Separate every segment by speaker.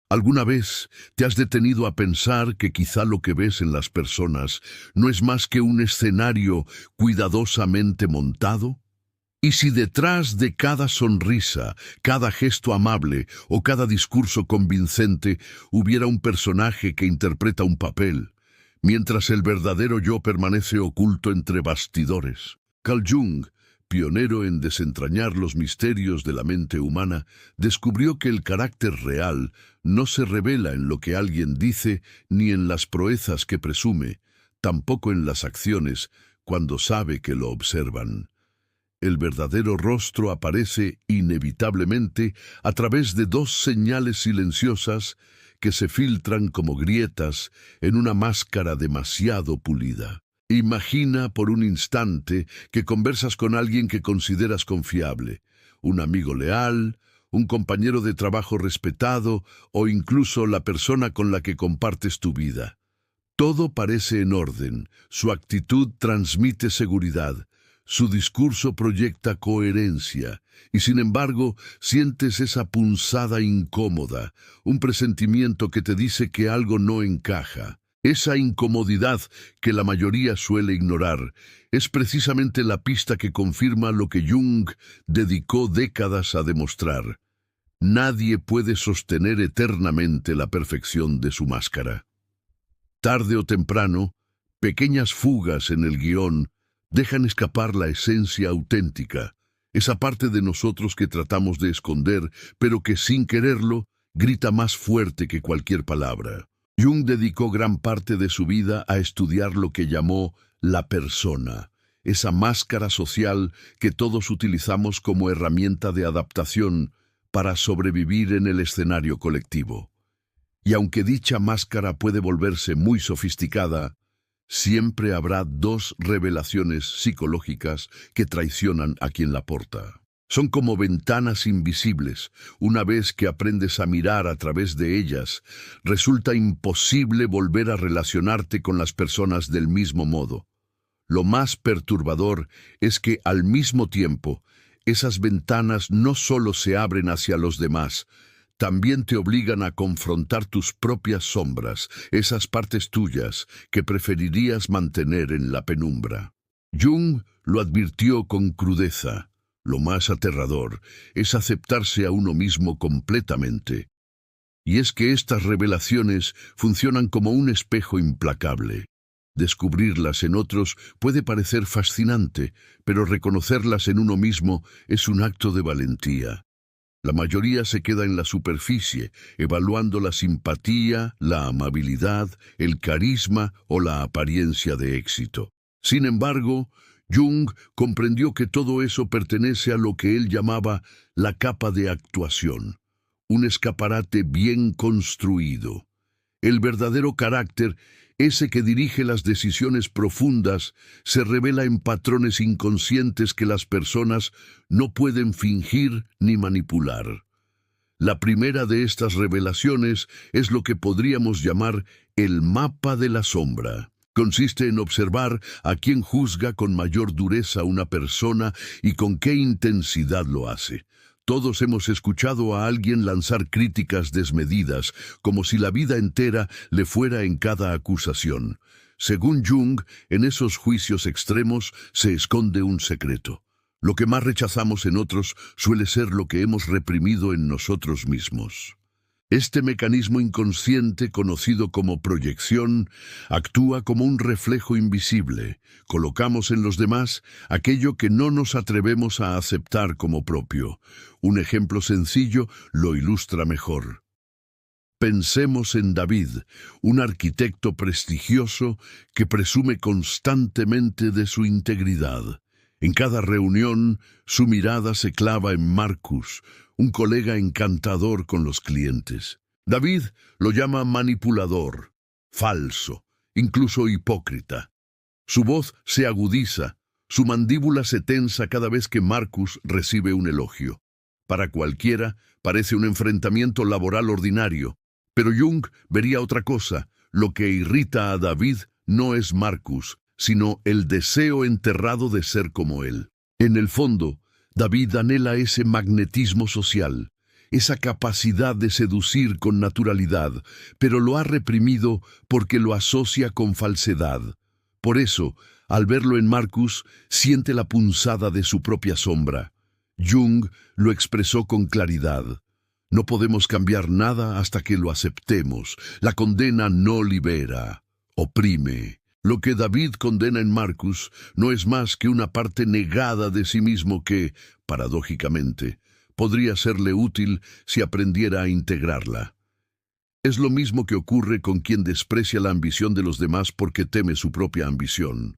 Speaker 1: ¿Alguna vez te has detenido a pensar que quizá lo que ves en las personas no es más que un escenario cuidadosamente montado? ¿Y si detrás de cada sonrisa, cada gesto amable o cada discurso convincente hubiera un personaje que interpreta un papel, mientras el verdadero yo permanece oculto entre bastidores? Carl Jung, pionero en desentrañar los misterios de la mente humana, descubrió que el carácter real no se revela en lo que alguien dice ni en las proezas que presume, tampoco en las acciones cuando sabe que lo observan. El verdadero rostro aparece inevitablemente a través de dos señales silenciosas que se filtran como grietas en una máscara demasiado pulida. Imagina por un instante que conversas con alguien que consideras confiable, un amigo leal, un compañero de trabajo respetado o incluso la persona con la que compartes tu vida. Todo parece en orden, su actitud transmite seguridad, su discurso proyecta coherencia, y sin embargo sientes esa punzada incómoda, un presentimiento que te dice que algo no encaja. Esa incomodidad que la mayoría suele ignorar es precisamente la pista que confirma lo que Jung dedicó décadas a demostrar. Nadie puede sostener eternamente la perfección de su máscara. Tarde o temprano, pequeñas fugas en el guión dejan escapar la esencia auténtica, esa parte de nosotros que tratamos de esconder, pero que sin quererlo grita más fuerte que cualquier palabra. Jung dedicó gran parte de su vida a estudiar lo que llamó la persona, esa máscara social que todos utilizamos como herramienta de adaptación para sobrevivir en el escenario colectivo. Y aunque dicha máscara puede volverse muy sofisticada, siempre habrá dos revelaciones psicológicas que traicionan a quien la porta. Son como ventanas invisibles. Una vez que aprendes a mirar a través de ellas, resulta imposible volver a relacionarte con las personas del mismo modo. Lo más perturbador es que, al mismo tiempo, esas ventanas no solo se abren hacia los demás, también te obligan a confrontar tus propias sombras, esas partes tuyas que preferirías mantener en la penumbra. Jung lo advirtió con crudeza. Lo más aterrador es aceptarse a uno mismo completamente. Y es que estas revelaciones funcionan como un espejo implacable. Descubrirlas en otros puede parecer fascinante, pero reconocerlas en uno mismo es un acto de valentía. La mayoría se queda en la superficie, evaluando la simpatía, la amabilidad, el carisma o la apariencia de éxito. Sin embargo, Jung comprendió que todo eso pertenece a lo que él llamaba la capa de actuación, un escaparate bien construido. El verdadero carácter, ese que dirige las decisiones profundas, se revela en patrones inconscientes que las personas no pueden fingir ni manipular. La primera de estas revelaciones es lo que podríamos llamar el mapa de la sombra. Consiste en observar a quién juzga con mayor dureza una persona y con qué intensidad lo hace. Todos hemos escuchado a alguien lanzar críticas desmedidas, como si la vida entera le fuera en cada acusación. Según Jung, en esos juicios extremos se esconde un secreto. Lo que más rechazamos en otros suele ser lo que hemos reprimido en nosotros mismos. Este mecanismo inconsciente, conocido como proyección, actúa como un reflejo invisible. Colocamos en los demás aquello que no nos atrevemos a aceptar como propio. Un ejemplo sencillo lo ilustra mejor. Pensemos en David, un arquitecto prestigioso que presume constantemente de su integridad. En cada reunión, su mirada se clava en Marcus, un colega encantador con los clientes. David lo llama manipulador, falso, incluso hipócrita. Su voz se agudiza, su mandíbula se tensa cada vez que Marcus recibe un elogio. Para cualquiera, parece un enfrentamiento laboral ordinario, pero Jung vería otra cosa. Lo que irrita a David no es Marcus, sino el deseo enterrado de ser como él. En el fondo, David anhela ese magnetismo social, esa capacidad de seducir con naturalidad, pero lo ha reprimido porque lo asocia con falsedad. Por eso, al verlo en Marcus, siente la punzada de su propia sombra. Jung lo expresó con claridad. No podemos cambiar nada hasta que lo aceptemos. La condena no libera, oprime. Lo que David condena en Marcus no es más que una parte negada de sí mismo que, paradójicamente, podría serle útil si aprendiera a integrarla. Es lo mismo que ocurre con quien desprecia la ambición de los demás porque teme su propia ambición,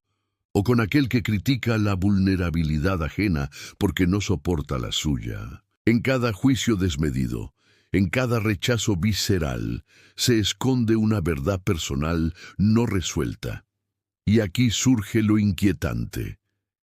Speaker 1: o con aquel que critica la vulnerabilidad ajena porque no soporta la suya. En cada juicio desmedido, en cada rechazo visceral, se esconde una verdad personal no resuelta. Y aquí surge lo inquietante.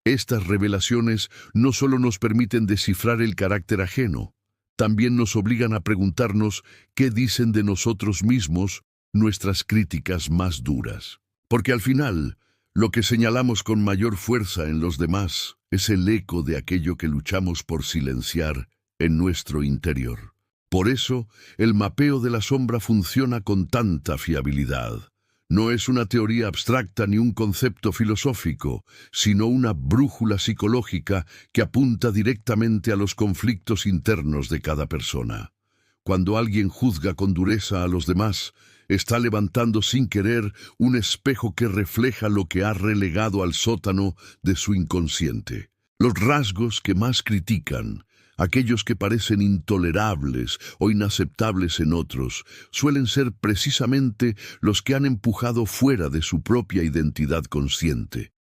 Speaker 1: Estas revelaciones no solo nos permiten descifrar el carácter ajeno, también nos obligan a preguntarnos qué dicen de nosotros mismos nuestras críticas más duras. Porque al final, lo que señalamos con mayor fuerza en los demás es el eco de aquello que luchamos por silenciar en nuestro interior. Por eso, el mapeo de la sombra funciona con tanta fiabilidad. No es una teoría abstracta ni un concepto filosófico, sino una brújula psicológica que apunta directamente a los conflictos internos de cada persona. Cuando alguien juzga con dureza a los demás, está levantando sin querer un espejo que refleja lo que ha relegado al sótano de su inconsciente. Los rasgos que más critican, aquellos que parecen intolerables o inaceptables en otros, suelen ser precisamente los que han empujado fuera de su propia identidad consciente.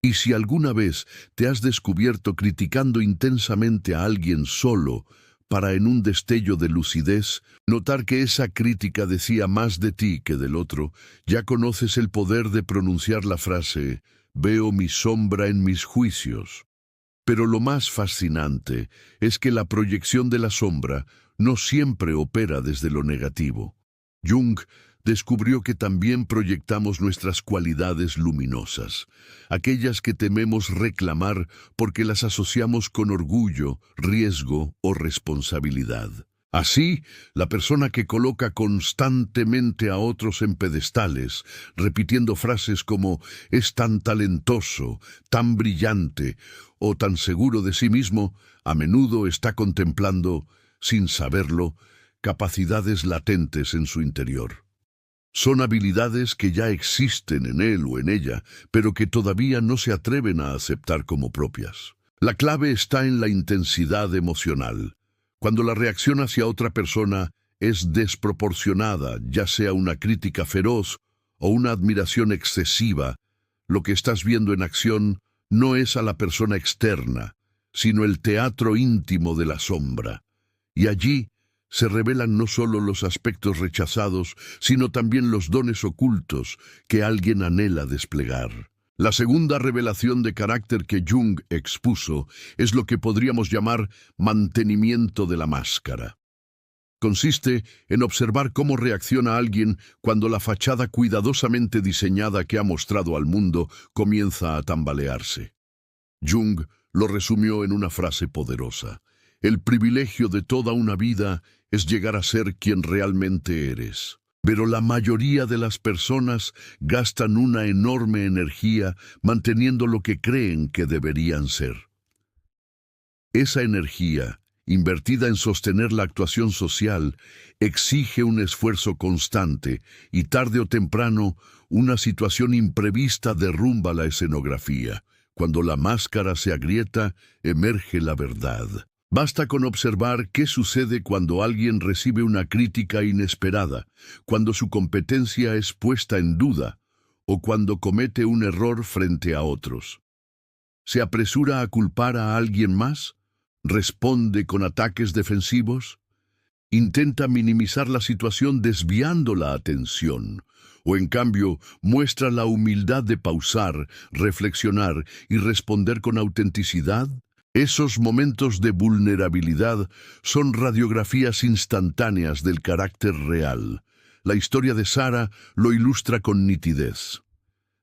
Speaker 1: Y si alguna vez te has descubierto criticando intensamente a alguien solo, para en un destello de lucidez, notar que esa crítica decía más de ti que del otro, ya conoces el poder de pronunciar la frase, «Veo mi sombra en mis juicios». Pero lo más fascinante es que la proyección de la sombra no siempre opera desde lo negativo. Jung descubrió que también proyectamos nuestras cualidades luminosas, aquellas que tememos reclamar porque las asociamos con orgullo, riesgo o responsabilidad. Así, la persona que coloca constantemente a otros en pedestales, repitiendo frases como «es tan talentoso», «tan brillante» o «tan seguro de sí mismo», a menudo está contemplando, sin saberlo, capacidades latentes en su interior. Son habilidades que ya existen en él o en ella, pero que todavía no se atreven a aceptar como propias. La clave está en la intensidad emocional. Cuando la reacción hacia otra persona es desproporcionada, ya sea una crítica feroz o una admiración excesiva, lo que estás viendo en acción no es a la persona externa, sino el teatro íntimo de la sombra. Y allí se revelan no solo los aspectos rechazados, sino también los dones ocultos que alguien anhela desplegar. La segunda revelación de carácter que Jung expuso es lo que podríamos llamar mantenimiento de la máscara. Consiste en observar cómo reacciona alguien cuando la fachada cuidadosamente diseñada que ha mostrado al mundo comienza a tambalearse. Jung lo resumió en una frase poderosa: el privilegio de toda una vida es llegar a ser quien realmente eres. Pero la mayoría de las personas gastan una enorme energía manteniendo lo que creen que deberían ser. Esa energía, invertida en sostener la actuación social, exige un esfuerzo constante y tarde o temprano una situación imprevista derrumba la escenografía. Cuando la máscara se agrieta, emerge la verdad. Basta con observar qué sucede cuando alguien recibe una crítica inesperada, cuando su competencia es puesta en duda o cuando comete un error frente a otros. ¿Se apresura a culpar a alguien más? ¿Responde con ataques defensivos? ¿Intenta minimizar la situación desviando la atención? ¿O en cambio muestra la humildad de pausar, reflexionar y responder con autenticidad? Esos momentos de vulnerabilidad son radiografías instantáneas del carácter real. La historia de Sara lo ilustra con nitidez.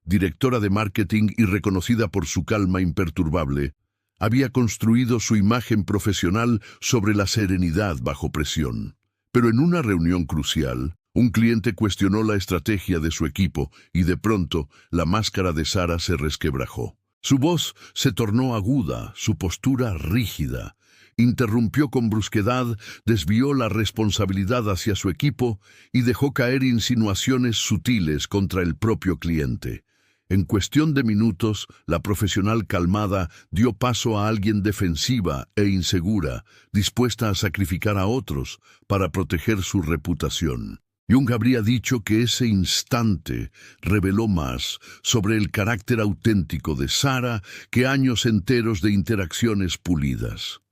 Speaker 1: Directora de marketing y reconocida por su calma imperturbable, Había construido su imagen profesional sobre la serenidad bajo presión. Pero en una reunión crucial, un cliente cuestionó la estrategia de su equipo y de pronto la máscara de Sara se resquebrajó. Su voz se tornó aguda, su postura rígida. Interrumpió con brusquedad, desvió la responsabilidad hacia su equipo y dejó caer insinuaciones sutiles contra el propio cliente. En cuestión de minutos, la profesional calmada dio paso a alguien defensiva e insegura, dispuesta a sacrificar a otros para proteger su reputación. Jung habría dicho que ese instante reveló más sobre el carácter auténtico de Sara que años enteros de interacciones pulidas.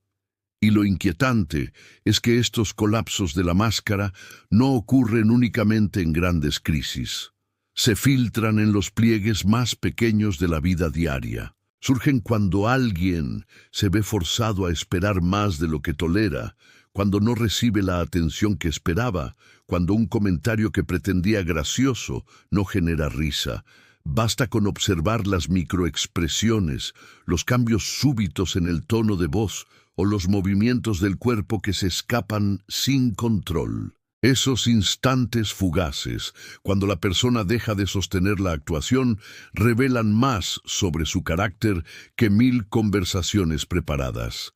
Speaker 1: Y lo inquietante es que estos colapsos de la máscara no ocurren únicamente en grandes crisis. Se filtran en los pliegues más pequeños de la vida diaria. Surgen cuando alguien se ve forzado a esperar más de lo que tolera, cuando no recibe la atención que esperaba, cuando un comentario que pretendía gracioso no genera risa. Basta con observar las microexpresiones, los cambios súbitos en el tono de voz o los movimientos del cuerpo que se escapan sin control. Esos instantes fugaces, cuando la persona deja de sostener la actuación, revelan más sobre su carácter que 1000 conversaciones preparadas.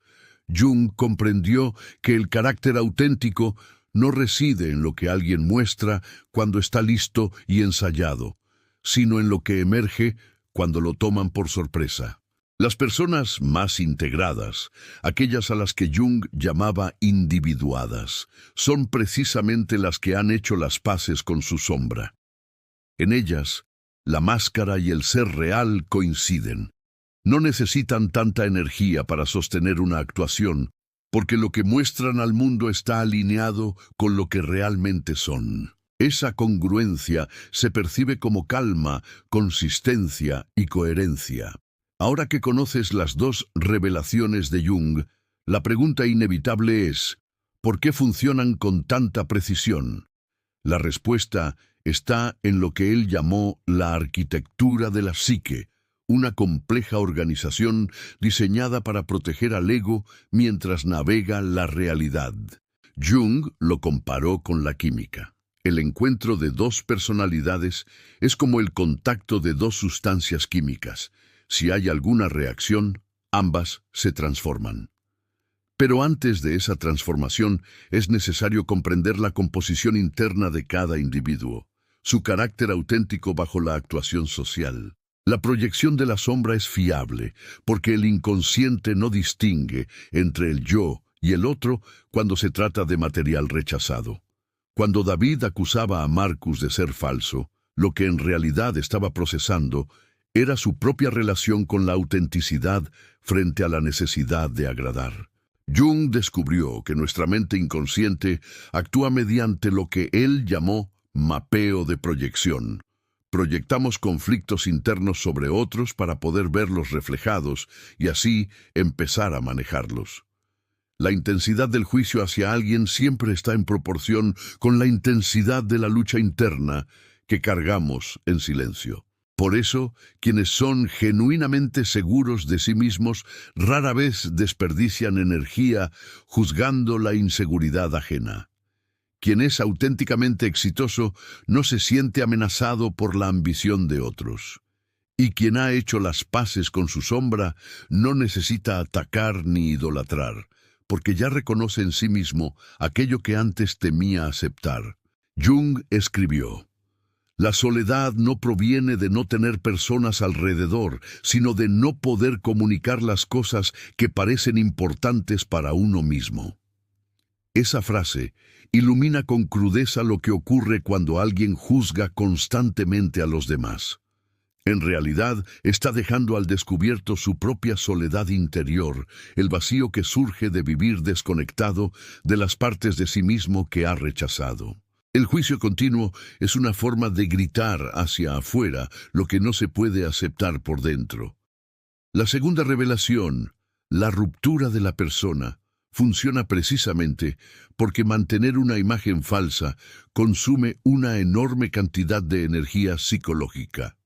Speaker 1: Jung comprendió que el carácter auténtico no reside en lo que alguien muestra cuando está listo y ensayado, sino en lo que emerge cuando lo toman por sorpresa. Las personas más integradas, aquellas a las que Jung llamaba individuadas, son precisamente las que han hecho las paces con su sombra. En ellas, la máscara y el ser real coinciden. No necesitan tanta energía para sostener una actuación, porque lo que muestran al mundo está alineado con lo que realmente son. Esa congruencia se percibe como calma, consistencia y coherencia. Ahora que conoces las dos revelaciones de Jung, la pregunta inevitable es, ¿por qué funcionan con tanta precisión? La respuesta está en lo que él llamó la arquitectura de la psique, una compleja organización diseñada para proteger al ego mientras navega la realidad. Jung lo comparó con la química. El encuentro de dos personalidades es como el contacto de dos sustancias químicas. Si hay alguna reacción, ambas se transforman. Pero antes de esa transformación es necesario comprender la composición interna de cada individuo, su carácter auténtico bajo la actuación social. La proyección de la sombra es fiable, porque el inconsciente no distingue entre el yo y el otro cuando se trata de material rechazado. Cuando David acusaba a Marcus de ser falso, lo que en realidad estaba procesando era su propia relación con la autenticidad frente a la necesidad de agradar. Jung descubrió que nuestra mente inconsciente actúa mediante lo que él llamó mapeo de proyección. Proyectamos conflictos internos sobre otros para poder verlos reflejados y así empezar a manejarlos. La intensidad del juicio hacia alguien siempre está en proporción con la intensidad de la lucha interna que cargamos en silencio. Por eso, quienes son genuinamente seguros de sí mismos rara vez desperdician energía juzgando la inseguridad ajena. Quien es auténticamente exitoso no se siente amenazado por la ambición de otros. Y quien ha hecho las paces con su sombra no necesita atacar ni idolatrar, porque ya reconoce en sí mismo aquello que antes temía aceptar. Jung escribió: la soledad no proviene de no tener personas alrededor, sino de no poder comunicar las cosas que parecen importantes para uno mismo. Esa frase ilumina con crudeza lo que ocurre cuando alguien juzga constantemente a los demás. En realidad, está dejando al descubierto su propia soledad interior, el vacío que surge de vivir desconectado de las partes de sí mismo que ha rechazado. El juicio continuo es una forma de gritar hacia afuera lo que no se puede aceptar por dentro. La segunda revelación, la ruptura de la persona, funciona precisamente porque mantener una imagen falsa consume una enorme cantidad de energía psicológica.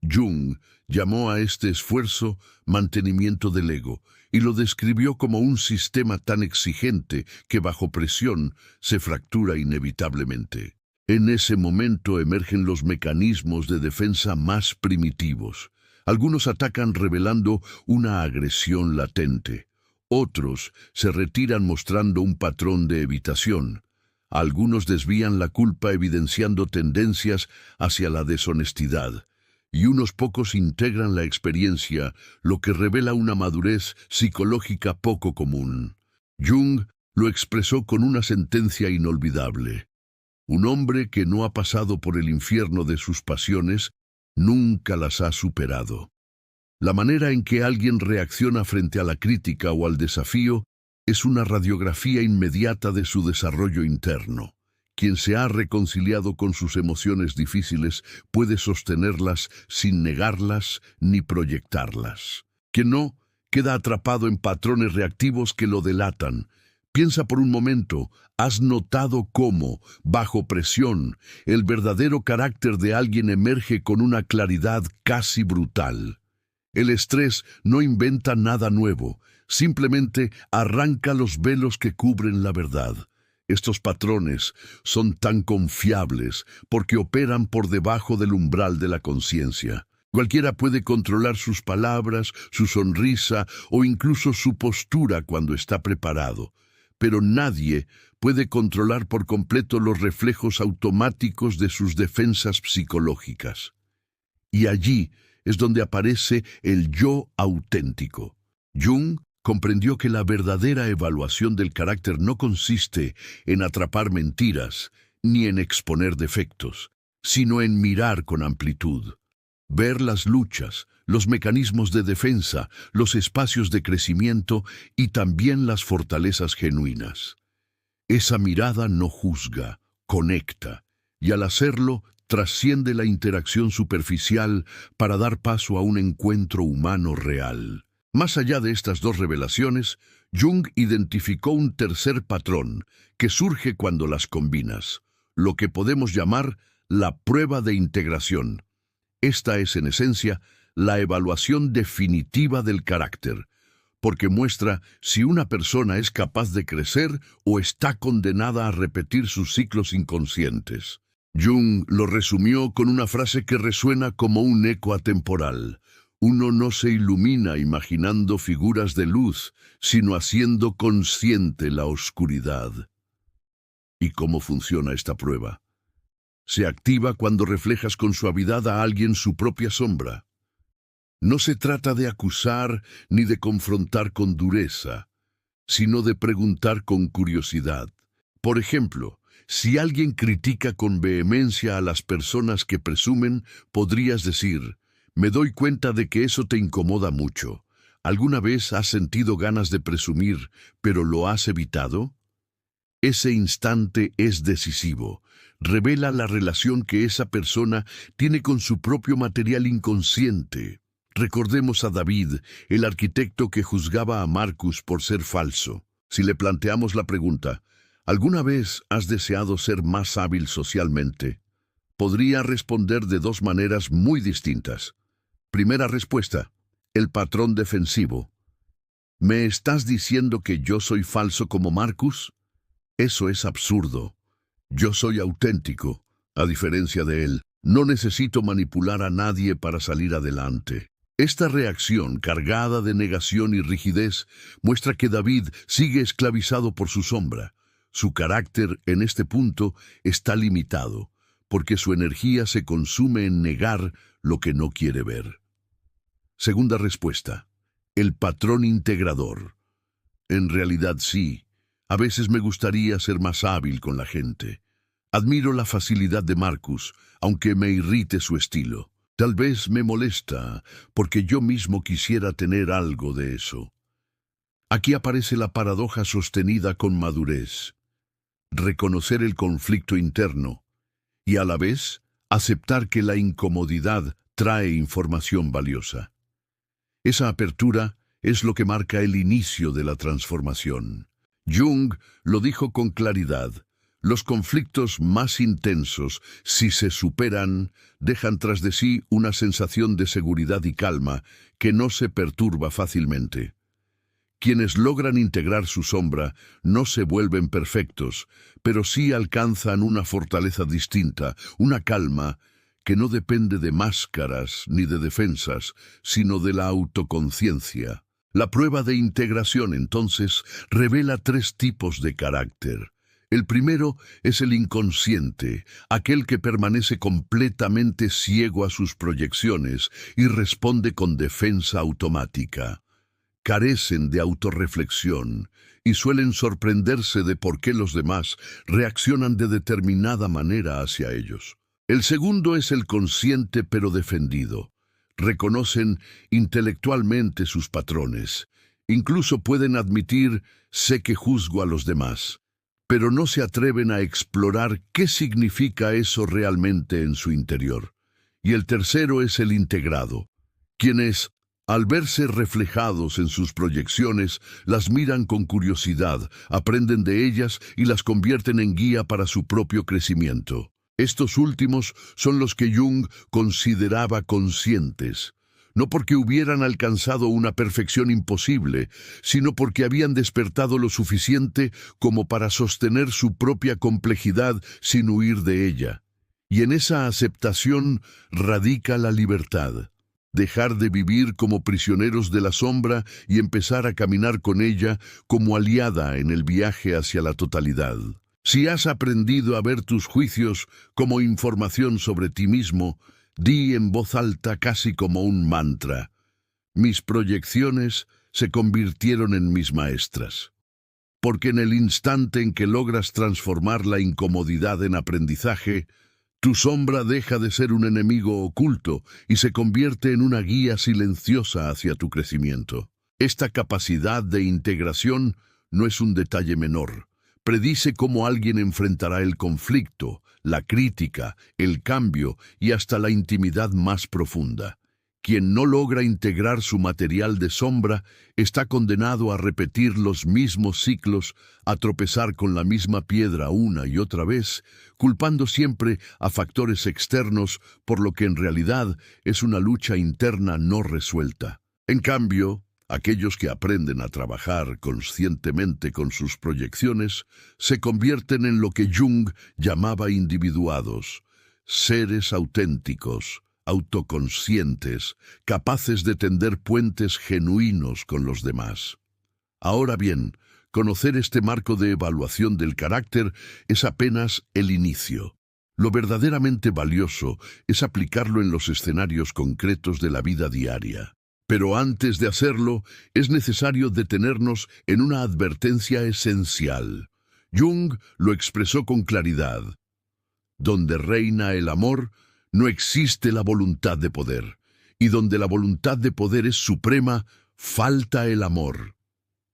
Speaker 1: Jung llamó a este esfuerzo mantenimiento del ego, y lo describió como un sistema tan exigente que bajo presión se fractura inevitablemente. En ese momento emergen los mecanismos de defensa más primitivos. Algunos atacan revelando una agresión latente. Otros se retiran mostrando un patrón de evitación. Algunos desvían la culpa evidenciando tendencias hacia la deshonestidad. Y unos pocos integran la experiencia, lo que revela una madurez psicológica poco común. Jung lo expresó con una sentencia inolvidable. Un hombre que no ha pasado por el infierno de sus pasiones nunca las ha superado. La manera en que alguien reacciona frente a la crítica o al desafío es una radiografía inmediata de su desarrollo interno. Quien se ha reconciliado con sus emociones difíciles puede sostenerlas sin negarlas ni proyectarlas. Quien no, queda atrapado en patrones reactivos que lo delatan. Piensa por un momento, ¿has notado cómo, bajo presión, el verdadero carácter de alguien emerge con una claridad casi brutal? El estrés no inventa nada nuevo, simplemente arranca los velos que cubren la verdad. Estos patrones son tan confiables porque operan por debajo del umbral de la conciencia. Cualquiera puede controlar sus palabras, su sonrisa o incluso su postura cuando está preparado, pero nadie puede controlar por completo los reflejos automáticos de sus defensas psicológicas. Y allí es donde aparece el yo auténtico. Jung comprendió que la verdadera evaluación del carácter no consiste en atrapar mentiras ni en exponer defectos, sino en mirar con amplitud, ver las luchas, los mecanismos de defensa, los espacios de crecimiento y también las fortalezas genuinas. Esa mirada no juzga, conecta, y al hacerlo trasciende la interacción superficial para dar paso a un encuentro humano real. Más allá de estas dos revelaciones, Jung identificó un tercer patrón que surge cuando las combinas, lo que podemos llamar la prueba de integración. Esta es, en esencia, la evaluación definitiva del carácter, porque muestra si una persona es capaz de crecer o está condenada a repetir sus ciclos inconscientes. Jung lo resumió con una frase que resuena como un eco atemporal. Uno no se ilumina imaginando figuras de luz, sino haciendo consciente la oscuridad. ¿Y cómo funciona esta prueba? Se activa cuando reflejas con suavidad a alguien su propia sombra. No se trata de acusar ni de confrontar con dureza, sino de preguntar con curiosidad. Por ejemplo, si alguien critica con vehemencia a las personas que presumen, podrías decir: me doy cuenta de que eso te incomoda mucho. ¿Alguna vez has sentido ganas de presumir, pero lo has evitado? Ese instante es decisivo. Revela la relación que esa persona tiene con su propio material inconsciente. Recordemos a David, el arquitecto que juzgaba a Marcus por ser falso. Si le planteamos la pregunta, ¿alguna vez has deseado ser más hábil socialmente?, podría responder de dos maneras muy distintas. Primera respuesta: el patrón defensivo. ¿Me estás diciendo que yo soy falso como Marcus? Eso es absurdo. Yo soy auténtico. A diferencia de él, no necesito manipular a nadie para salir adelante. Esta reacción, cargada de negación y rigidez, muestra que David sigue esclavizado por su sombra. Su carácter, en este punto, está limitado, porque su energía se consume en negar lo que no quiere ver. Segunda respuesta: el patrón integrador. En realidad sí, a veces me gustaría ser más hábil con la gente. Admiro la facilidad de Marcus, aunque me irrite su estilo. Tal vez me molesta, porque yo mismo quisiera tener algo de eso. Aquí aparece la paradoja sostenida con madurez. Reconocer el conflicto interno y a la vez aceptar que la incomodidad trae información valiosa. Esa apertura es lo que marca el inicio de la transformación. Jung lo dijo con claridad: los conflictos más intensos, si se superan, dejan tras de sí una sensación de seguridad y calma que no se perturba fácilmente. Quienes logran integrar su sombra no se vuelven perfectos, pero sí alcanzan una fortaleza distinta, una calma que no depende de máscaras ni de defensas, sino de la autoconciencia. La prueba de integración, entonces, revela tres tipos de carácter. El primero es el inconsciente, aquel que permanece completamente ciego a sus proyecciones y responde con defensa automática. Carecen de autorreflexión y suelen sorprenderse de por qué los demás reaccionan de determinada manera hacia ellos. El segundo es el consciente pero defendido. Reconocen intelectualmente sus patrones. Incluso pueden admitir, sé que juzgo a los demás, pero no se atreven a explorar qué significa eso realmente en su interior. Y el tercero es el integrado, quienes, al verse reflejados en sus proyecciones, las miran con curiosidad, aprenden de ellas y las convierten en guía para su propio crecimiento. Estos últimos son los que Jung consideraba conscientes, no porque hubieran alcanzado una perfección imposible, sino porque habían despertado lo suficiente como para sostener su propia complejidad sin huir de ella. Y en esa aceptación radica la libertad. Dejar de vivir como prisioneros de la sombra y empezar a caminar con ella como aliada en el viaje hacia la totalidad. Si has aprendido a ver tus juicios como información sobre ti mismo, di en voz alta casi como un mantra: mis proyecciones se convirtieron en mis maestras. Porque en el instante en que logras transformar la incomodidad en aprendizaje, tu sombra deja de ser un enemigo oculto y se convierte en una guía silenciosa hacia tu crecimiento. Esta capacidad de integración no es un detalle menor. Predice cómo alguien enfrentará el conflicto, la crítica, el cambio y hasta la intimidad más profunda. Quien no logra integrar su material de sombra está condenado a repetir los mismos ciclos, a tropezar con la misma piedra una y otra vez, culpando siempre a factores externos por lo que en realidad es una lucha interna no resuelta. En cambio, aquellos que aprenden a trabajar conscientemente con sus proyecciones se convierten en lo que Jung llamaba individuados, seres auténticos, autoconscientes, capaces de tender puentes genuinos con los demás. Ahora bien, conocer este marco de evaluación del carácter es apenas el inicio. Lo verdaderamente valioso es aplicarlo en los escenarios concretos de la vida diaria. Pero antes de hacerlo, es necesario detenernos en una advertencia esencial. Jung lo expresó con claridad: donde reina el amor, no existe la voluntad de poder, y donde la voluntad de poder es suprema, falta el amor.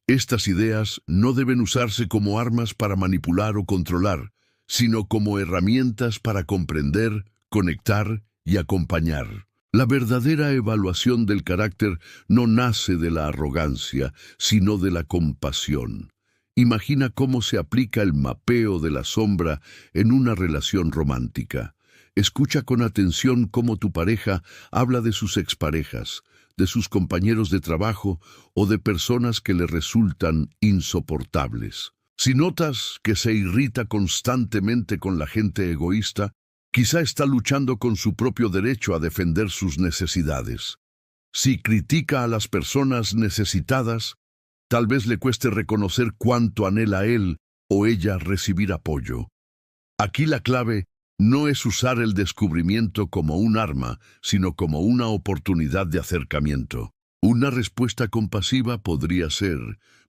Speaker 1: Estas ideas no deben usarse como armas para manipular o controlar, sino como herramientas para comprender, conectar y acompañar. La verdadera evaluación del carácter no nace de la arrogancia, sino de la compasión. Imagina cómo se aplica el mapeo de la sombra en una relación romántica. Escucha con atención cómo tu pareja habla de sus exparejas, de sus compañeros de trabajo o de personas que le resultan insoportables. Si notas que se irrita constantemente con la gente egoísta, quizá está luchando con su propio derecho a defender sus necesidades. Si critica a las personas necesitadas, tal vez le cueste reconocer cuánto anhela él o ella recibir apoyo. Aquí la clave no es usar el descubrimiento como un arma, sino como una oportunidad de acercamiento. Una respuesta compasiva podría ser: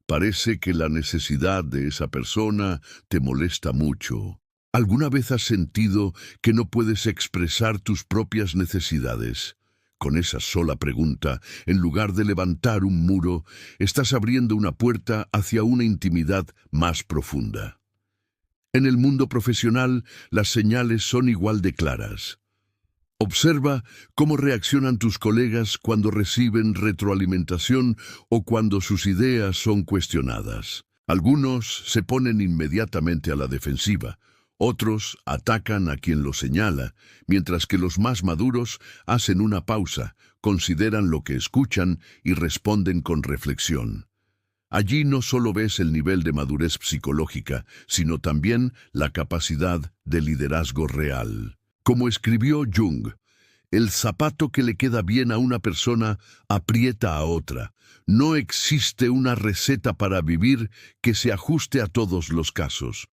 Speaker 1: parece que la necesidad de esa persona te molesta mucho. ¿Alguna vez has sentido que no puedes expresar tus propias necesidades? Con esa sola pregunta, en lugar de levantar un muro, estás abriendo una puerta hacia una intimidad más profunda. En el mundo profesional, las señales son igual de claras. Observa cómo reaccionan tus colegas cuando reciben retroalimentación o cuando sus ideas son cuestionadas. Algunos se ponen inmediatamente a la defensiva. Otros atacan a quien lo señala, mientras que los más maduros hacen una pausa, consideran lo que escuchan y responden con reflexión. Allí no solo ves el nivel de madurez psicológica, sino también la capacidad de liderazgo real. Como escribió Jung, el zapato que le queda bien a una persona aprieta a otra. No existe una receta para vivir que se ajuste a todos los casos.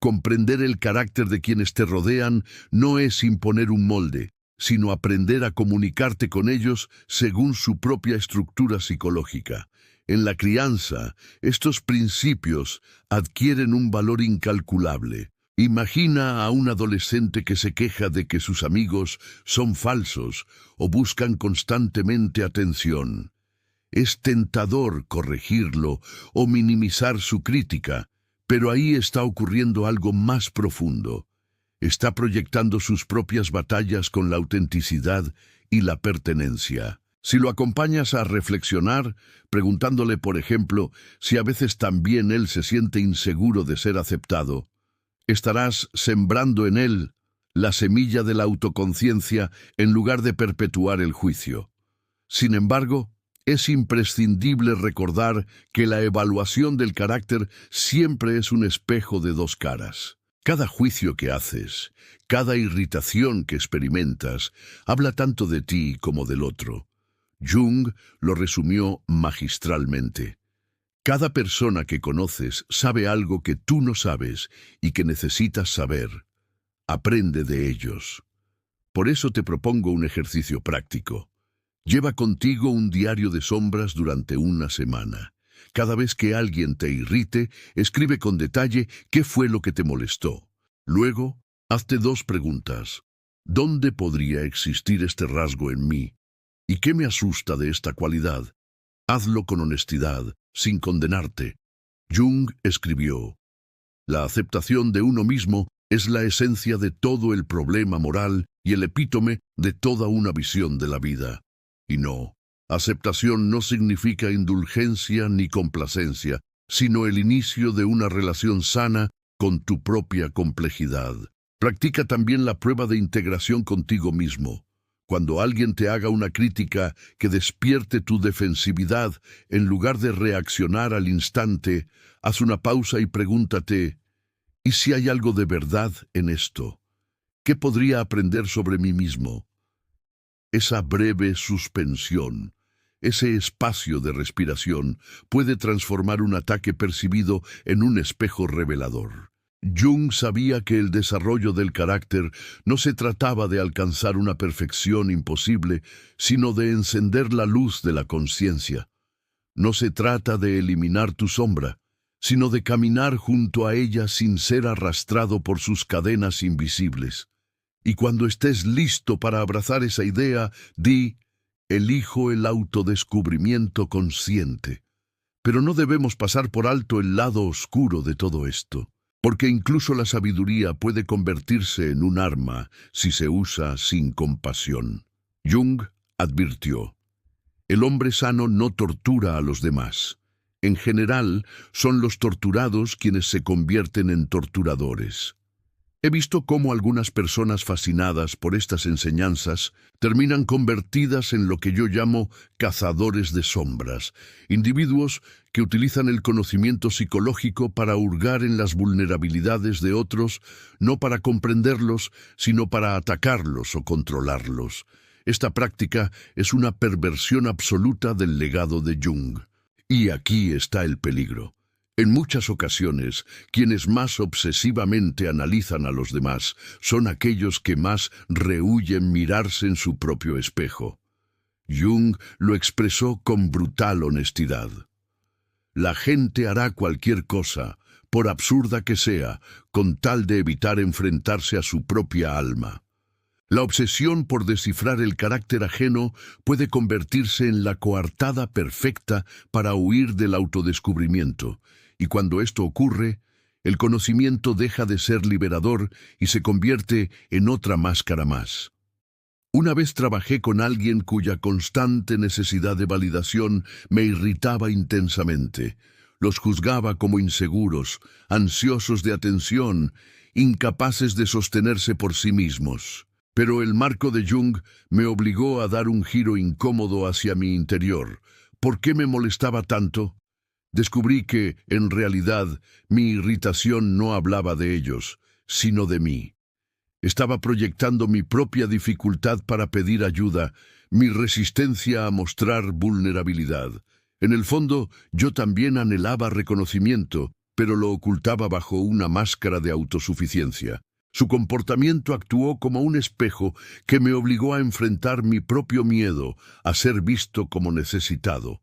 Speaker 1: Comprender el carácter de quienes te rodean no es imponer un molde, sino aprender a comunicarte con ellos según su propia estructura psicológica. En la crianza, estos principios adquieren un valor incalculable. Imagina a un adolescente que se queja de que sus amigos son falsos o buscan constantemente atención. Es tentador corregirlo o minimizar su crítica, pero ahí está ocurriendo algo más profundo. Está proyectando sus propias batallas con la autenticidad y la pertenencia. Si lo acompañas a reflexionar, preguntándole, por ejemplo, si a veces también él se siente inseguro de ser aceptado, estarás sembrando en él la semilla de la autoconciencia en lugar de perpetuar el juicio. Sin embargo, es imprescindible recordar que la evaluación del carácter siempre es un espejo de dos caras. Cada juicio que haces, cada irritación que experimentas, habla tanto de ti como del otro. Jung lo resumió magistralmente. Cada persona que conoces sabe algo que tú no sabes y que necesitas saber. Aprende de ellos. Por eso te propongo un ejercicio práctico. Lleva contigo un diario de sombras durante una semana. Cada vez que alguien te irrite, escribe con detalle qué fue lo que te molestó. Luego, hazte dos preguntas. ¿Dónde podría existir este rasgo en mí? ¿Y qué me asusta de esta cualidad? Hazlo con honestidad, sin condenarte. Jung escribió: la aceptación de uno mismo es la esencia de todo el problema moral y el epítome de toda una visión de la vida. Y no, aceptación no significa indulgencia ni complacencia, sino el inicio de una relación sana con tu propia complejidad. Practica también la prueba de integración contigo mismo. Cuando alguien te haga una crítica que despierte tu defensividad, en lugar de reaccionar al instante, haz una pausa y pregúntate: ¿y si hay algo de verdad en esto? ¿Qué podría aprender sobre mí mismo? Esa breve suspensión, ese espacio de respiración, puede transformar un ataque percibido en un espejo revelador. Jung sabía que el desarrollo del carácter no se trataba de alcanzar una perfección imposible, sino de encender la luz de la conciencia. No se trata de eliminar tu sombra, sino de caminar junto a ella sin ser arrastrado por sus cadenas invisibles. Y cuando estés listo para abrazar esa idea, di: elijo el autodescubrimiento consciente. Pero no debemos pasar por alto el lado oscuro de todo esto, porque incluso la sabiduría puede convertirse en un arma si se usa sin compasión. Jung advirtió: el hombre sano no tortura a los demás. En general, son los torturados quienes se convierten en torturadores. He visto cómo algunas personas fascinadas por estas enseñanzas terminan convertidas en lo que yo llamo cazadores de sombras, individuos que utilizan el conocimiento psicológico para hurgar en las vulnerabilidades de otros, no para comprenderlos, sino para atacarlos o controlarlos. Esta práctica es una perversión absoluta del legado de Jung. Y aquí está el peligro. En muchas ocasiones, quienes más obsesivamente analizan a los demás son aquellos que más rehúyen mirarse en su propio espejo. Jung lo expresó con brutal honestidad. La gente hará cualquier cosa, por absurda que sea, con tal de evitar enfrentarse a su propia alma. La obsesión por descifrar el carácter ajeno puede convertirse en la coartada perfecta para huir del autodescubrimiento, y cuando esto ocurre, el conocimiento deja de ser liberador y se convierte en otra máscara más. Una vez trabajé con alguien cuya constante necesidad de validación me irritaba intensamente. Los juzgaba como inseguros, ansiosos de atención, incapaces de sostenerse por sí mismos. Pero el marco de Jung me obligó a dar un giro incómodo hacia mi interior. ¿Por qué me molestaba tanto? Descubrí que, en realidad, mi irritación no hablaba de ellos, sino de mí. Estaba proyectando mi propia dificultad para pedir ayuda, mi resistencia a mostrar vulnerabilidad. En el fondo, yo también anhelaba reconocimiento, pero lo ocultaba bajo una máscara de autosuficiencia. Su comportamiento actuó como un espejo que me obligó a enfrentar mi propio miedo a ser visto como necesitado.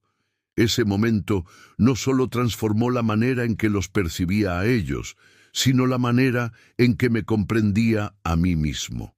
Speaker 1: Ese momento no solo transformó la manera en que los percibía a ellos, sino la manera en que me comprendía a mí mismo.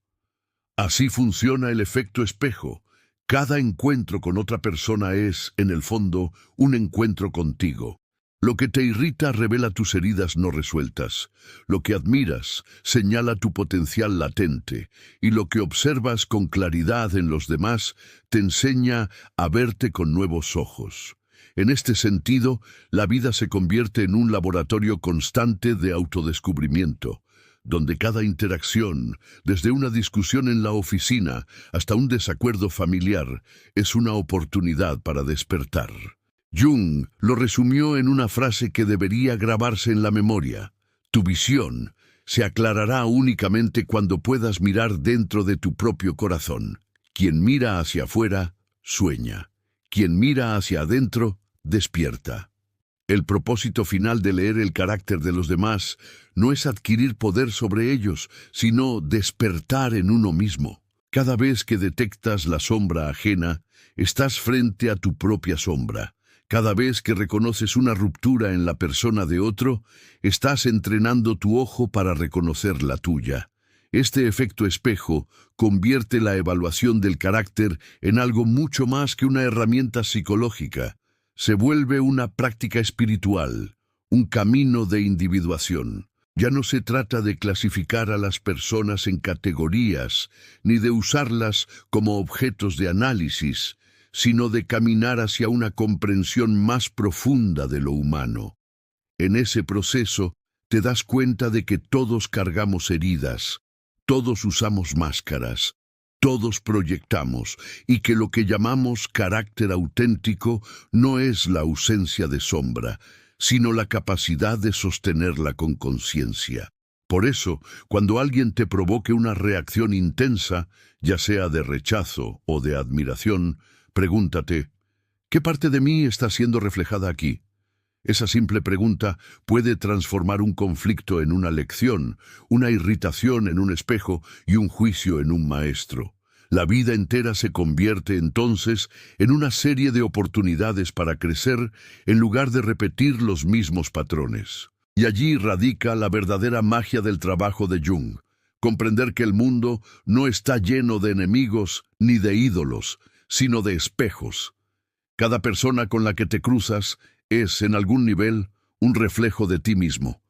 Speaker 1: Así funciona el efecto espejo. Cada encuentro con otra persona es, en el fondo, un encuentro contigo. Lo que te irrita revela tus heridas no resueltas. Lo que admiras señala tu potencial latente. Y lo que observas con claridad en los demás te enseña a verte con nuevos ojos. En este sentido, la vida se convierte en un laboratorio constante de autodescubrimiento, donde cada interacción, desde una discusión en la oficina hasta un desacuerdo familiar, es una oportunidad para despertar. Jung lo resumió en una frase que debería grabarse en la memoria: tu visión se aclarará únicamente cuando puedas mirar dentro de tu propio corazón. Quien mira hacia afuera, sueña. Quien mira hacia adentro, despierta. El propósito final de leer el carácter de los demás no es adquirir poder sobre ellos, sino despertar en uno mismo. Cada vez que detectas la sombra ajena, estás frente a tu propia sombra. Cada vez que reconoces una ruptura en la persona de otro, estás entrenando tu ojo para reconocer la tuya. Este efecto espejo convierte la evaluación del carácter en algo mucho más que una herramienta psicológica. Se vuelve una práctica espiritual, un camino de individuación. Ya no se trata de clasificar a las personas en categorías, ni de usarlas como objetos de análisis, sino de caminar hacia una comprensión más profunda de lo humano. En ese proceso, te das cuenta de que todos cargamos heridas, todos usamos máscaras, todos proyectamos, y que lo que llamamos carácter auténtico no es la ausencia de sombra, sino la capacidad de sostenerla con conciencia. Por eso, cuando alguien te provoque una reacción intensa, ya sea de rechazo o de admiración, pregúntate, ¿qué parte de mí está siendo reflejada aquí? Esa simple pregunta puede transformar un conflicto en una lección, una irritación en un espejo y un juicio en un maestro. La vida entera se convierte entonces en una serie de oportunidades para crecer en lugar de repetir los mismos patrones. Y allí radica la verdadera magia del trabajo de Jung. Comprender que el mundo no está lleno de enemigos ni de ídolos, sino de espejos. Cada persona con la que te cruzas es, en algún nivel, un reflejo de ti mismo.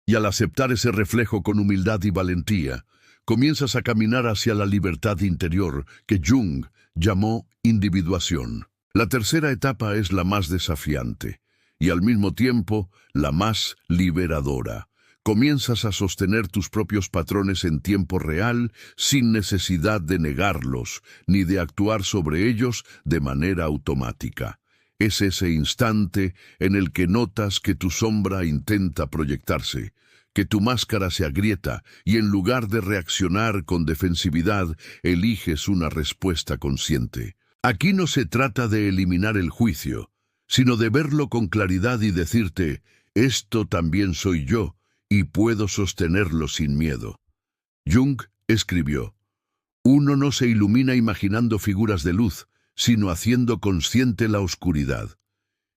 Speaker 1: Y al aceptar ese reflejo con humildad y valentía, comienzas a caminar hacia la libertad interior que Jung llamó individuación. La tercera etapa es la más desafiante y al mismo tiempo la más liberadora. Comienzas a sostener tus propios patrones en tiempo real sin necesidad de negarlos ni de actuar sobre ellos de manera automática. Es ese instante en el que notas que tu sombra intenta proyectarse, que tu máscara se agrieta y en lugar de reaccionar con defensividad, eliges una respuesta consciente. Aquí no se trata de eliminar el juicio, sino de verlo con claridad y decirte, esto también soy yo y puedo sostenerlo sin miedo. Jung escribió, uno no se ilumina imaginando figuras de luz, sino haciendo consciente la oscuridad.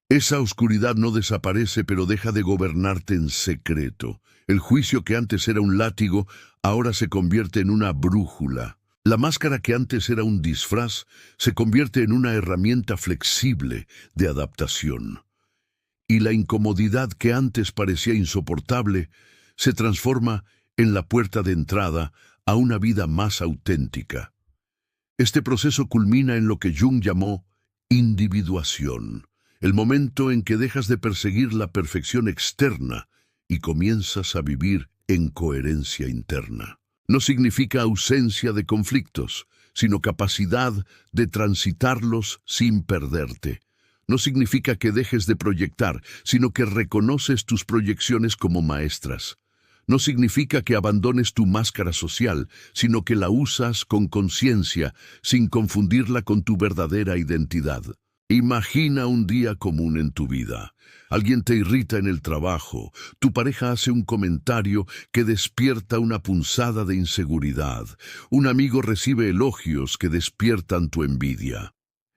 Speaker 1: Esa oscuridad no desaparece, pero deja de gobernarte en secreto. El juicio que antes era un látigo, ahora se convierte en una brújula. La máscara que antes era un disfraz, se convierte en una herramienta flexible de adaptación. Y la incomodidad que antes parecía insoportable, se transforma en la puerta de entrada a una vida más auténtica. Este proceso culmina en lo que Jung llamó individuación, el momento en que dejas de perseguir la perfección externa y comienzas a vivir en coherencia interna. No significa ausencia de conflictos, sino capacidad de transitarlos sin perderte. No significa que dejes de proyectar, sino que reconoces tus proyecciones como maestras. No significa que abandones tu máscara social, sino que la usas con conciencia, sin confundirla con tu verdadera identidad. Imagina un día común en tu vida. Alguien te irrita en el trabajo, tu pareja hace un comentario que despierta una punzada de inseguridad, un amigo recibe elogios que despiertan tu envidia.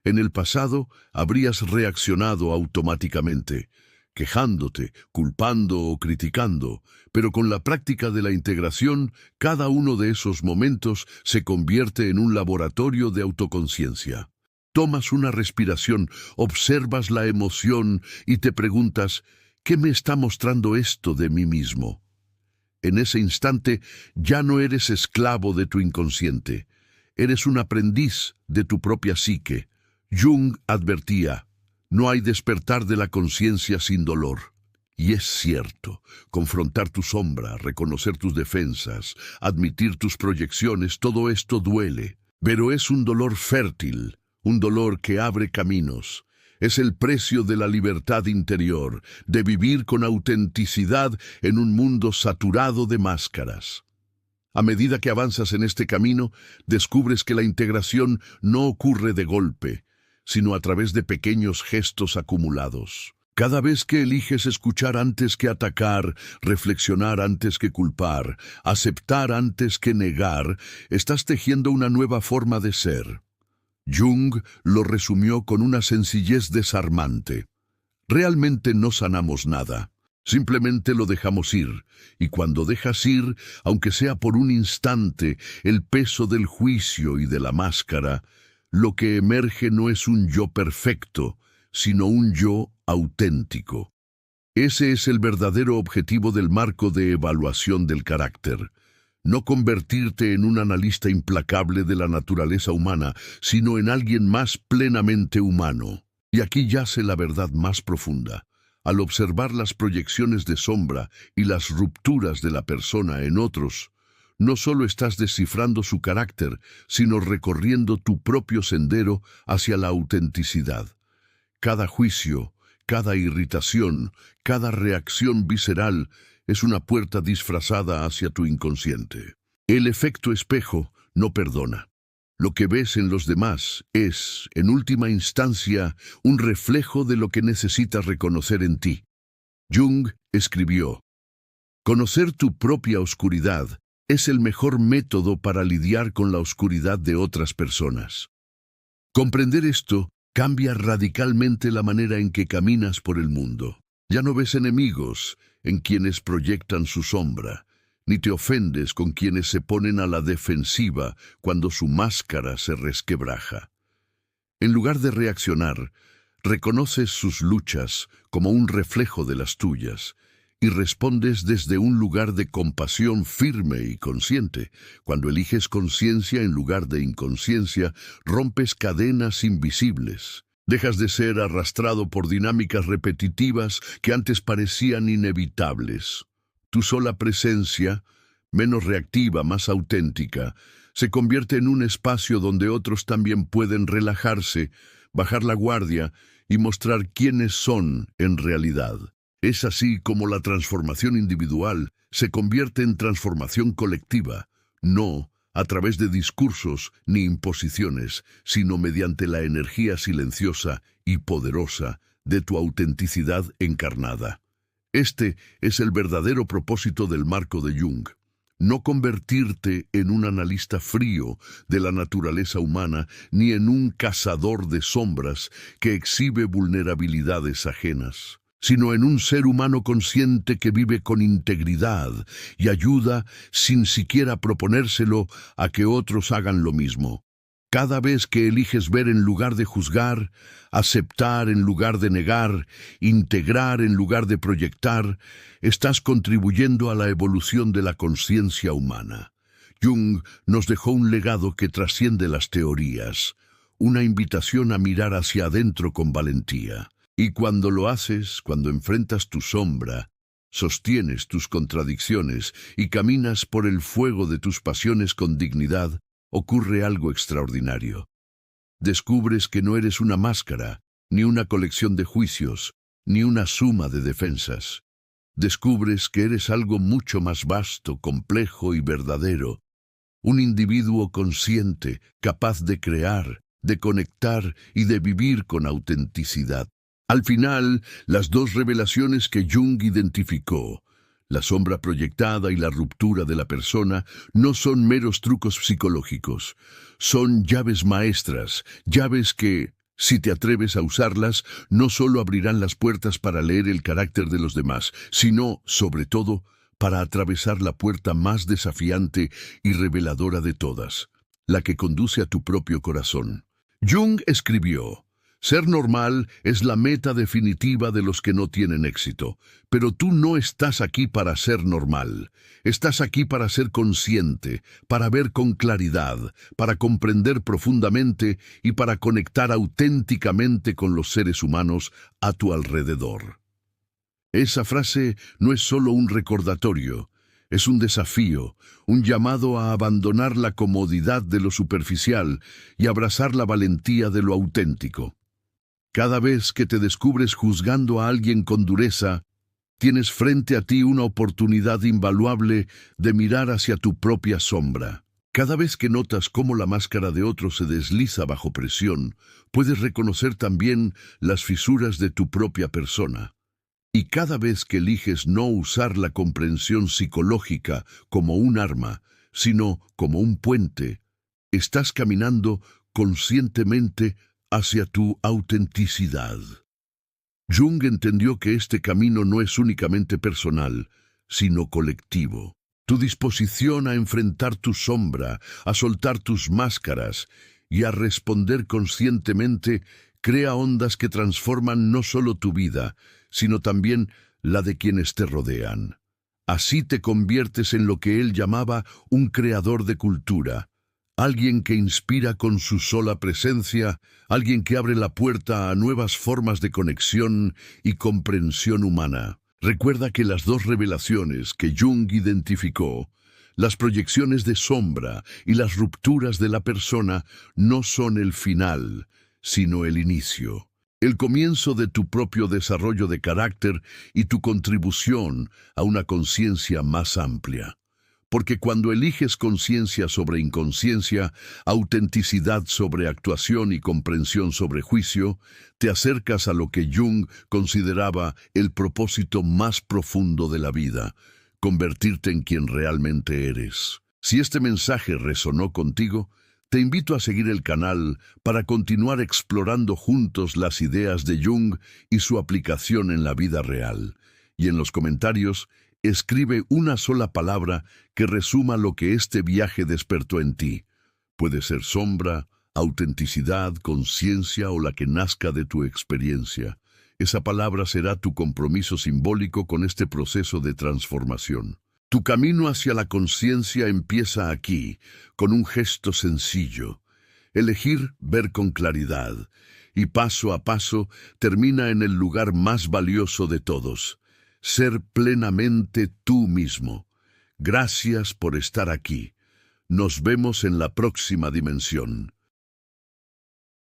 Speaker 1: En el pasado habrías reaccionado automáticamente, quejándote, culpando o criticando, pero con la práctica de la integración, cada uno de esos momentos se convierte en un laboratorio de autoconciencia. Tomas una respiración, observas la emoción y te preguntas, ¿qué me está mostrando esto de mí mismo? En ese instante ya no eres esclavo de tu inconsciente, eres un aprendiz de tu propia psique. Jung advertía, no hay despertar de la conciencia sin dolor. Y es cierto, confrontar tu sombra, reconocer tus defensas, admitir tus proyecciones, todo esto duele, pero es un dolor fértil. Un dolor que abre caminos. Es el precio de la libertad interior, de vivir con autenticidad en un mundo saturado de máscaras. A medida que avanzas en este camino, descubres que la integración no ocurre de golpe, sino a través de pequeños gestos acumulados. Cada vez que eliges escuchar antes que atacar, reflexionar antes que culpar, aceptar antes que negar, estás tejiendo una nueva forma de ser. Jung lo resumió con una sencillez desarmante. Realmente no sanamos nada, simplemente lo dejamos ir, y cuando dejas ir, aunque sea por un instante, el peso del juicio y de la máscara, lo que emerge no es un yo perfecto, sino un yo auténtico. Ese es el verdadero objetivo del marco de evaluación del carácter. No convertirte en un analista implacable de la naturaleza humana, sino en alguien más plenamente humano. Y aquí yace la verdad más profunda. Al observar las proyecciones de sombra y las rupturas de la persona en otros, no solo estás descifrando su carácter, sino recorriendo tu propio sendero hacia la autenticidad. Cada juicio, cada irritación, cada reacción visceral es una puerta disfrazada hacia tu inconsciente. El efecto espejo no perdona. Lo que ves en los demás es, en última instancia, un reflejo de lo que necesitas reconocer en ti. Jung escribió, conocer tu propia oscuridad es el mejor método para lidiar con la oscuridad de otras personas. Comprender esto cambia radicalmente la manera en que caminas por el mundo. Ya no ves enemigos en quienes proyectan su sombra, ni te ofendes con quienes se ponen a la defensiva cuando su máscara se resquebraja. En lugar de reaccionar, reconoces sus luchas como un reflejo de las tuyas y respondes desde un lugar de compasión firme y consciente. Cuando eliges conciencia en lugar de inconsciencia, rompes cadenas invisibles. Dejas de ser arrastrado por dinámicas repetitivas que antes parecían inevitables. Tu sola presencia, menos reactiva, más auténtica, se convierte en un espacio donde otros también pueden relajarse, bajar la guardia y mostrar quiénes son en realidad. Es así como la transformación individual se convierte en transformación colectiva, no a través de discursos ni imposiciones, sino mediante la energía silenciosa y poderosa de tu autenticidad encarnada. Este es el verdadero propósito del marco de Jung. No convertirte en un analista frío de la naturaleza humana ni en un cazador de sombras que exhibe vulnerabilidades ajenas, sino en un ser humano consciente que vive con integridad y ayuda, sin siquiera proponérselo, a que otros hagan lo mismo. Cada vez que eliges ver en lugar de juzgar, aceptar en lugar de negar, integrar en lugar de proyectar, estás contribuyendo a la evolución de la conciencia humana. Jung nos dejó un legado que trasciende las teorías, una invitación a mirar hacia adentro con valentía. Y cuando lo haces, cuando enfrentas tu sombra, sostienes tus contradicciones y caminas por el fuego de tus pasiones con dignidad, ocurre algo extraordinario. Descubres que no eres una máscara, ni una colección de juicios, ni una suma de defensas. Descubres que eres algo mucho más vasto, complejo y verdadero, un individuo consciente, capaz de crear, de conectar y de vivir con autenticidad. Al final, las dos revelaciones que Jung identificó, la sombra proyectada y la ruptura de la persona, no son meros trucos psicológicos. Son llaves maestras, llaves que, si te atreves a usarlas, no solo abrirán las puertas para leer el carácter de los demás, sino, sobre todo, para atravesar la puerta más desafiante y reveladora de todas, la que conduce a tu propio corazón. Jung escribió: ser normal es la meta definitiva de los que no tienen éxito, pero tú no estás aquí para ser normal. Estás aquí para ser consciente, para ver con claridad, para comprender profundamente y para conectar auténticamente con los seres humanos a tu alrededor. Esa frase no es solo un recordatorio, es un desafío, un llamado a abandonar la comodidad de lo superficial y abrazar la valentía de lo auténtico. Cada vez que te descubres juzgando a alguien con dureza, tienes frente a ti una oportunidad invaluable de mirar hacia tu propia sombra. Cada vez que notas cómo la máscara de otro se desliza bajo presión, puedes reconocer también las fisuras de tu propia persona. Y cada vez que eliges no usar la comprensión psicológica como un arma, sino como un puente, estás caminando conscientemente hacia tu autenticidad. Jung entendió que este camino no es únicamente personal, sino colectivo. Tu disposición a enfrentar tu sombra, a soltar tus máscaras y a responder conscientemente crea ondas que transforman no solo tu vida, sino también la de quienes te rodean. Así te conviertes en lo que él llamaba un creador de cultura, alguien que inspira con su sola presencia, alguien que abre la puerta a nuevas formas de conexión y comprensión humana. Recuerda que las dos revelaciones que Jung identificó, las proyecciones de sombra y las rupturas de la persona, no son el final, sino el inicio. El comienzo de tu propio desarrollo de carácter y tu contribución a una conciencia más amplia. Porque cuando eliges conciencia sobre inconsciencia, autenticidad sobre actuación y comprensión sobre juicio, te acercas a lo que Jung consideraba el propósito más profundo de la vida, convertirte en quien realmente eres. Si este mensaje resonó contigo, te invito a seguir el canal para continuar explorando juntos las ideas de Jung y su aplicación en la vida real. Y en los comentarios, escribe una sola palabra que resuma lo que este viaje despertó en ti. Puede ser sombra, autenticidad, conciencia o la que nazca de tu experiencia. Esa palabra será tu compromiso simbólico con este proceso de transformación. Tu camino hacia la conciencia empieza aquí, con un gesto sencillo. Elegir ver con claridad, y paso a paso termina en el lugar más valioso de todos: ser plenamente tú mismo. Gracias por estar aquí. Nos vemos en la próxima dimensión.